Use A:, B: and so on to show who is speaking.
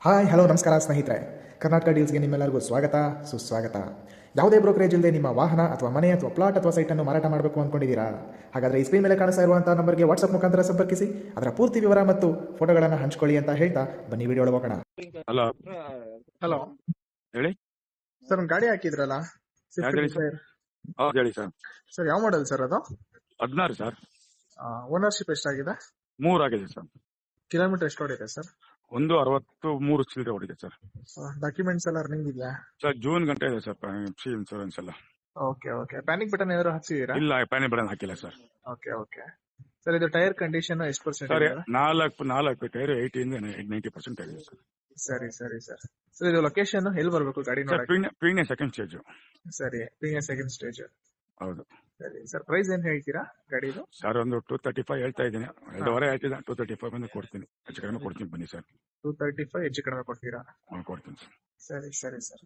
A: Hi hello ನಮಸ್ಕಾರ ಸ್ನೇಹಿತರೆ. ಕರ್ನಾಟಕ ಡೀಲ್ಸ್ಗೆ ನಿಮ್ಮೆಲ್ಲರಿಗೂ ಸ್ವಾಗತ ಸುಸ್ವಾಗತ. ಯಾವುದೇ ಬ್ರೋಕರೇಜ್ ಇಲ್ಲದೆ ನಿಮ್ಮ ವಾಹನ ಅಥವಾ ಮನೆ ಅಥವಾ ಪ್ಲಾಟ್ ಅಥವಾ ಸೈಟನ್ನು ಮಾರಾಟ ಮಾಡಬೇಕು ಅಂದ್ಕೊಂಡಿದ್ದೀರಾ? ಹಾಗಾದರೆ ಈ ಸ್ಕ್ರೀನ್ ಮೇಲೆ ಕಾಣಿಸ್ತಾ ಇರುವಂಥ ನಂಬರ್ಗೆ ವಾಟ್ಸಪ್ ಮುಖಾಂತರ ಸಂಪರ್ಕಿಸಿ ಅದರ ಪೂರ್ತಿ ವಿವರ ಮತ್ತು ಫೋಟೋಗಳನ್ನು ಹಂಚ್ಕೊಳ್ಳಿ ಅಂತ ಹೇಳ್ತಾ ಬನ್ನಿ ವಿಡಿಯೋ ಹೋಗೋಣ.
B: ಹಲೋ
A: ಹಲೋ
B: ಹೇಳಿ.
A: ಸರ್, ಒಂದು ಗಾಡಿ ಹಾಕಿದ್ರಲ್ಲ
B: ಯಾವ್ದು ಹೇಳಿ ಸರ್? ಹೌದು ಹೇಳಿ ಸರ್.
A: ಸರ್, ಯಾವ ಮಾಡೆಲ್ ಸರ್ ಅದು?
B: 16 ಸರ್.
A: ಓನರ್ಶಿಪ್ ಎಷ್ಟಾಗಿದೆ?
B: 3 ಆಗಿದೆ ಸರ್.
A: ಕಿಲೋಮೀಟರ್ ಎಷ್ಟು ಓಡಿದೆ ಸರ್?
B: 163 ಚಿಲ್ಲರೆ ಹೊಡಿದೆ ಸರ್.
A: ಡಾಕ್ಯುಮೆಂಟ್ಸ್ ಎಲ್ಲ ರನ್ನಿಂಗ್ ಇದೆಯಾ
B: ಸರ್ ಜೂನ್ ಗಂಟೆ ಇದೆ ಸರ್ ಇನ್ಸೂರೆನ್ಸ್ ಎಲ್ಲ.
A: Okay okay. ಪ್ಯಾನಿಕ್ ಬಟನ್ ಏನಾದ್ರು ಹಾಕ್ಸಿದೀರಾ?
B: ಇಲ್ಲ, ಪ್ಯಾನಿ ಬಟನ್ ಹಾಕಿಲ್ಲ ಸರ್.
A: Okay okay. ಸರ್, ಇದು ಟೈರ್ ಕಂಡೀಷನ್ ಎಷ್ಟು ಪರ್ಸೆಂಟ್
B: ಸರ್
A: ಇದೆ?
B: ನಾಲ್ಕು ಟೈರ್ 80-90% ಆಗಿದೆ ಸರ್.
A: ಸರಿ ಸರಿ ಸರ್. ಸರ್, ಇದು ಲೊಕೇಶನ್ ಎಲ್ಲಿ ಬರಬೇಕು ಗಾಡಿ
B: ಸರ್
A: ನೋಡಕ್ಕೆ?
B: Premier second stage.
A: ಸರಿ, ಪ್ರೀಮಿಯರ್ ಸೆಕೆಂಡ್ ಸ್ಟೇಜ್.
B: ಹೌದು
A: ಸರಿ ಸರ್. ಪ್ರೈಸ್ ಏನ್ ಹೇಳ್ತೀರಾ ಗಾಡಿದು?
B: ಸರ್, ಒಂದು 235 ಹೇಳ್ತಾ ಇದ್ದೀನಿ. 2.5 ಹೇಳ್ತಿದ್ದೆ. 235 ಬಂದು ಕೊಡ್ತೀನಿ, ಹೆಚ್ಚು ಕಡಿಮೆ ಕೊಡ್ತೀನಿ ಬನ್ನಿ ಸರ್.
A: 235 ಹೆಚ್ಚು ಕಡಿಮೆ ಕೊಡ್ತೀರಾ?
B: ಕೊಡ್ತೀನಿ ಸರ್.
A: ಸರಿ ಸರಿ ಸರ್.